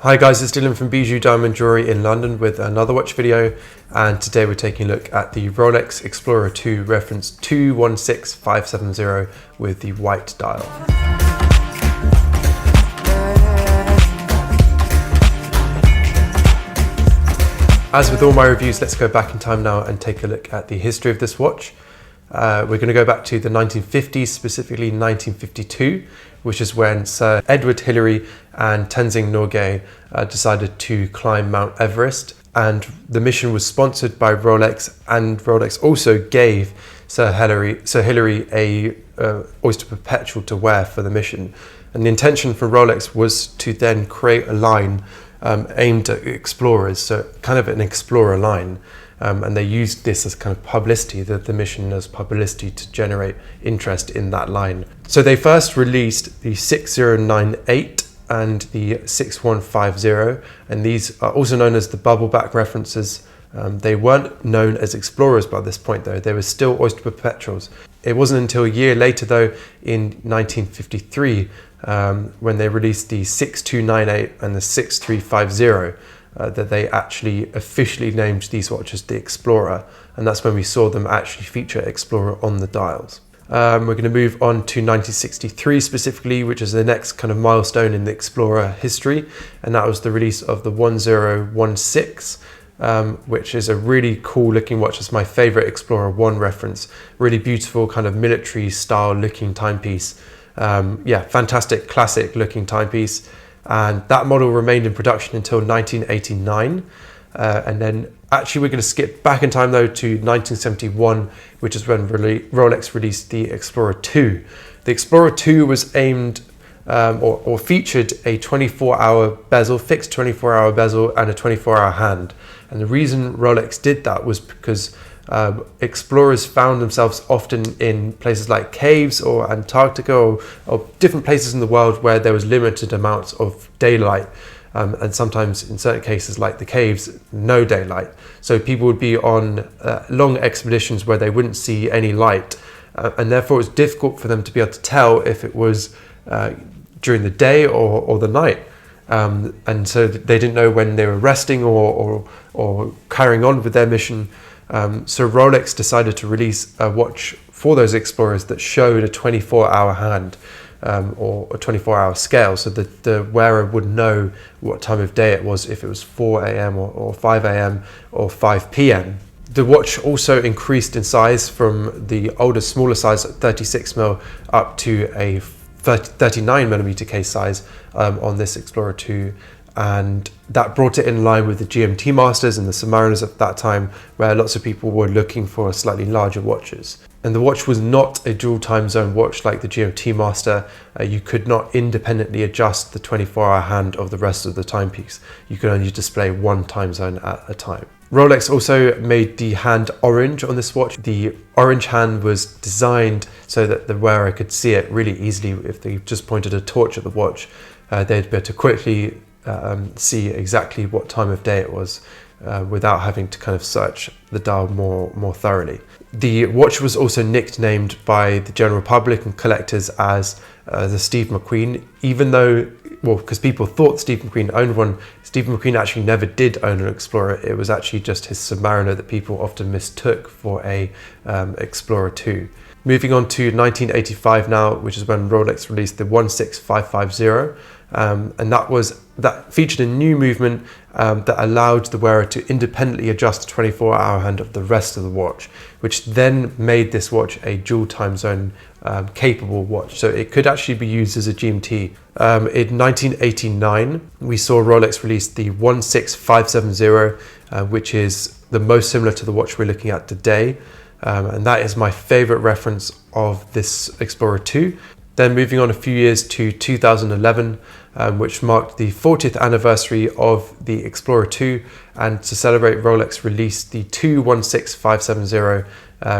Hi guys, it's Dylan from Bijou Diamond Jewellery in London with another watch video, and today we're taking a look at the Rolex Explorer II reference 216570 with the white dial. As with all my reviews, let's go back in time now and take a look at the history of this watch. We're going to go back to the 1950s, specifically 1952, which is when Sir Edward Hillary and Tenzing Norgay decided to climb Mount Everest. And the mission was sponsored by Rolex, and Rolex also gave Sir Hillary a Oyster Perpetual to wear for the mission. And the intention for Rolex was to then create a line aimed at explorers, so kind of an explorer line. And they used this as kind of publicity, the mission as publicity to generate interest in that line. So they first released the 6098 and the 6150, and these are also known as the bubble back references. They weren't known as explorers by this point though, they were still Oyster Perpetuals. It wasn't until a year later though, in 1953, when they released the 6298 and the 6350, that they actually officially named these watches the Explorer, and that's when we saw them actually feature Explorer on the dials. We're going to move on to 1963 specifically, which is the next kind of milestone in the Explorer history, and that was the release of the 1016, which is a really cool looking watch. It's my favorite Explorer 1 reference. Really beautiful kind of military style looking timepiece. Yeah, fantastic classic looking timepiece. And that model remained in production until 1989. And then actually we're going to skip back in time though to 1971, which is when Rolex released the Explorer II. The Explorer II was aimed or featured a 24-hour bezel, fixed 24-hour bezel and a 24-hour hand. And the reason Rolex did that was because explorers found themselves often in places like caves or Antarctica or different places in the world where there was limited amounts of daylight, and sometimes in certain cases like the caves, no daylight. So people would be on long expeditions where they wouldn't see any light, and therefore it was difficult for them to be able to tell if it was during the day or the night. And so they didn't know when they were resting or carrying on with their mission. So Rolex decided to release a watch for those explorers that showed a 24-hour hand or a 24-hour scale, so that the wearer would know what time of day it was, if it was 4 a.m. or 5 a.m. or 5 p.m. The watch also increased in size from the older, smaller size at 36mm up to a 39mm case size on this Explorer II. And that brought it in line with the GMT Masters and the Submariners at that time, where lots of people were looking for slightly larger watches. And the watch was not a dual time zone watch like the GMT Master. You could not independently adjust the 24-hour hand of the rest of the timepiece. You could only display one time zone at a time. Rolex also made the hand orange on this watch. The orange hand was designed so that the wearer could see it really easily. If they just pointed a torch at the watch, they'd be able to quickly see exactly what time of day it was without having to kind of search the dial more thoroughly. The watch was also nicknamed by the general public and collectors as the Steve McQueen, even though, well, because people thought Steve McQueen owned one. Steve McQueen actually never did own an Explorer. It was actually just his Submariner that people often mistook for a Explorer II. Moving on to 1985 now, which is when Rolex released the 16550. And that featured a new movement that allowed the wearer to independently adjust the 24-hour hand of the rest of the watch, which then made this watch a dual time zone capable watch. So it could actually be used as a GMT. In 1989, we saw Rolex release the 16570, which is the most similar to the watch we're looking at today. And that is my favorite reference of this Explorer II. Then moving on a few years to 2011, which marked the 40th anniversary of the Explorer II, and to celebrate, Rolex released the 216570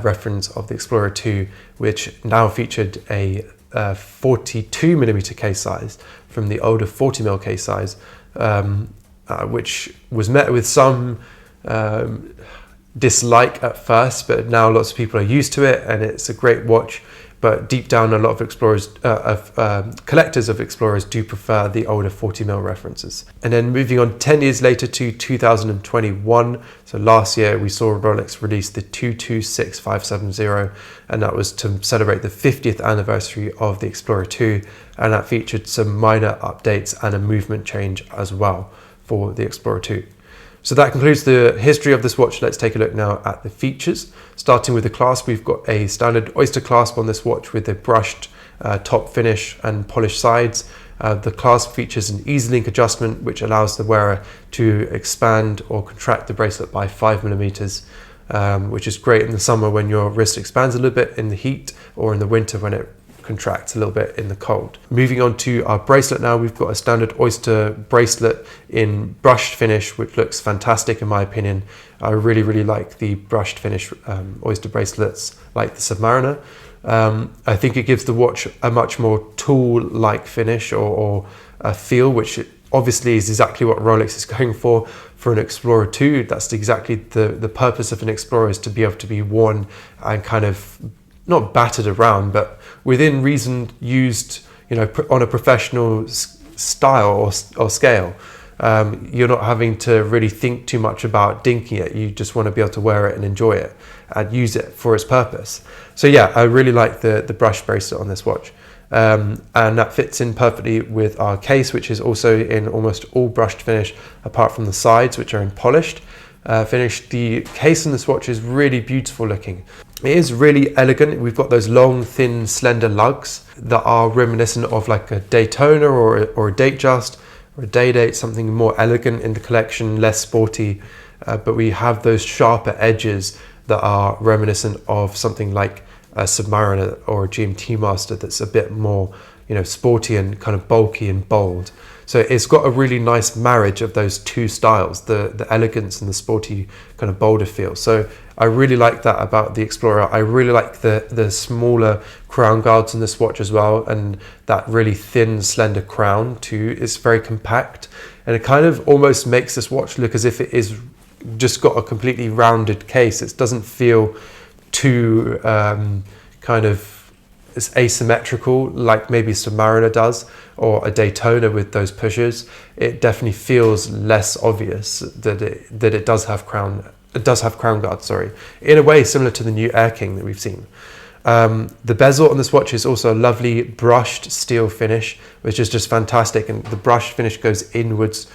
reference of the Explorer II, which now featured a 42mm case size from the older 40mm case size, which was met with some dislike at first, but now lots of people are used to it, and it's a great watch. but deep down a lot of explorers, collectors of Explorers do prefer the older 40mm references. And then moving on 10 years later to 2021, so last year we saw Rolex release the 226570, and that was to celebrate the 50th anniversary of the Explorer II, and that featured some minor updates and a movement change as well for the Explorer II. So that concludes the history of this watch. Let's take a look now at the features. Starting with the clasp, we've got a standard oyster clasp on this watch with a brushed top finish and polished sides. The clasp features an easy link adjustment, which allows the wearer to expand or contract the bracelet by 5mm, which is great in the summer when your wrist expands a little bit in the heat, or in the winter when it contracts a little bit in the cold. Moving on to our bracelet now, we've got a standard oyster bracelet in brushed finish, which looks fantastic in my opinion. I really like the brushed finish oyster bracelets like the Submariner. I think it gives the watch a much more tool-like finish or a feel, which obviously is exactly what Rolex is going for an Explorer II. That's exactly the purpose of an Explorer, is to be able to be worn and kind of not battered around, but within reason used, you know, on a professional style or scale. You're not having to really think too much about dinking it. You just want to be able to wear it and enjoy it and use it for its purpose. So yeah, I really like the brush bracelet on this watch. And that fits in perfectly with our case, which is also in almost all brushed finish, apart from the sides, which are in polished finish. The case on this watch is really beautiful looking. It is really elegant. We've got those long, thin, slender lugs that are reminiscent of like a Daytona or a Datejust or a Day-Date, something more elegant in the collection, less sporty. But we have those sharper edges that are reminiscent of something like a Submariner or a GMT Master that's a bit more, you know, sporty and kind of bulky and bold. So it's got a really nice marriage of those two styles, the elegance and the sporty kind of bolder feel. So I really like that about the Explorer. I really like the smaller crown guards on this watch as well, and that really thin, slender crown too. It's very compact, and it kind of almost makes this watch look as if it is just got a completely rounded case. It doesn't feel too kind of it's asymmetrical like maybe Submariner does, or a Daytona with those pushers. It definitely feels less obvious that it does have crown guards, in a way similar to the new Air King that we've seen. The bezel on this watch is also a lovely brushed steel finish, which is just fantastic, and the brushed finish goes inwards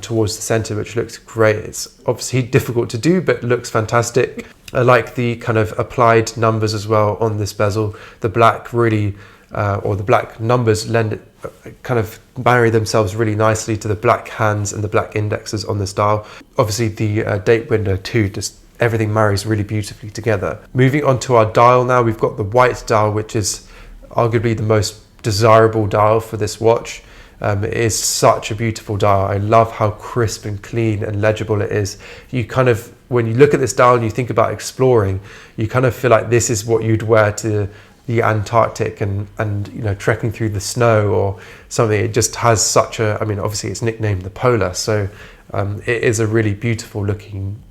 towards the center, which looks great. It's obviously difficult to do, but looks fantastic. I like the kind of applied numbers as well on this bezel. The black really, or the black numbers kind of marry themselves really nicely to the black hands and the black indexes on this dial. Obviously the date window too, just everything marries really beautifully together. Moving on to our dial now, we've got the white dial, which is arguably the most desirable dial for this watch. It is such a beautiful dial. I love how crisp and clean and legible it is. You kind of, when you look at this dial and you think about exploring, you kind of feel like this is what you'd wear to the Antarctic and you know, trekking through the snow or something. It just has such a, I mean, obviously it's nicknamed the Polar, so it is a really beautiful looking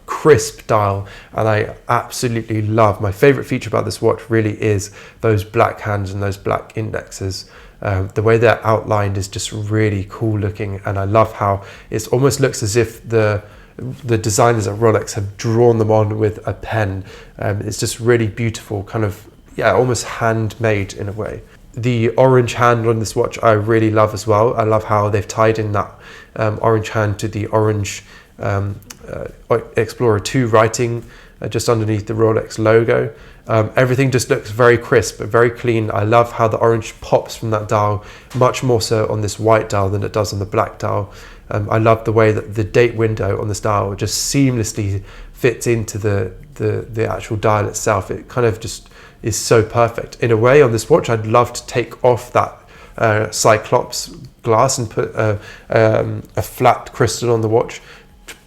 crisp dial, and I absolutely love, my favorite feature about this watch really is those black hands and those black indexes. The way they're outlined is just really cool looking, and I love how it almost looks as if the designers at Rolex have drawn them on with a pen. It's just really beautiful, kind of, yeah, almost handmade in a way. The orange hand on this watch I really love as well. I love how they've tied in that orange hand to the orange Explorer II writing just underneath the Rolex logo. Everything just looks very crisp, very clean. I love how the orange pops from that dial, much more so on this white dial than it does on the black dial. I love the way that the date window on this dial just seamlessly fits into the actual dial itself. It kind of just is so perfect. In a way, on this watch, I'd love to take off that Cyclops glass and put a flat crystal on the watch,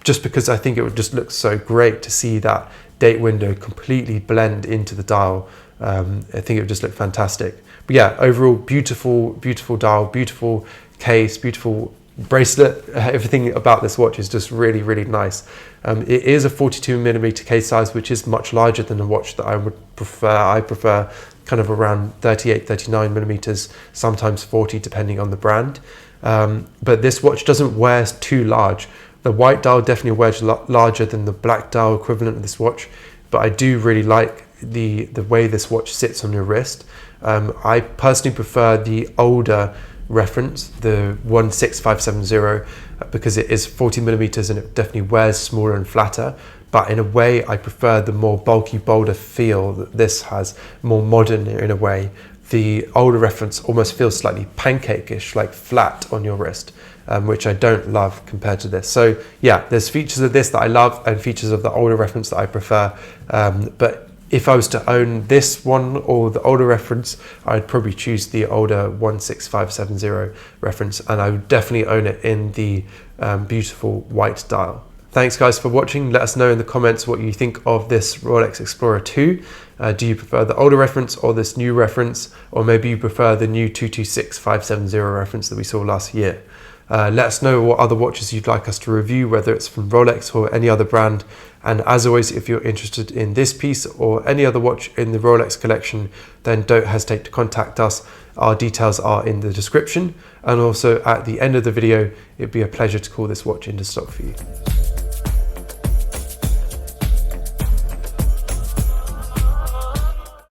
just because I think it would just look so great to see that date window completely blend into the dial. I think it would just look fantastic. But yeah, overall, beautiful dial, beautiful case, beautiful bracelet, everything about this watch is just really, really nice. It is a 42mm case size, which is much larger than the watch that I would prefer. I prefer kind of around 38, 39mm, sometimes 40, depending on the brand. But this watch doesn't wear too large. The white dial definitely wears larger than the black dial equivalent of this watch, but I do really like the way this watch sits on your wrist. I personally prefer the older reference, the 16570, because it is 40mm and it definitely wears smaller and flatter. But in a way, I prefer the more bulky, bolder feel that this has, more modern in a way. The older reference almost feels slightly pancake-ish, like flat on your wrist, which I don't love compared to this. So yeah, there's features of this that I love and features of the older reference that I prefer. But if I was to own this one or the older reference, I'd probably choose the older 16570 reference, and I would definitely own it in the beautiful white dial. Thanks guys for watching. Let us know in the comments what you think of this Rolex Explorer II. Do you prefer the older reference or this new reference, or maybe you prefer the new 226570 reference that we saw last year? Let us know what other watches you'd like us to review, whether it's from Rolex or any other brand. And as always, if you're interested in this piece or any other watch in the Rolex collection, then don't hesitate to contact us. Our details are in the description, and also at the end of the video, it'd be a pleasure to call this watch into stock for you.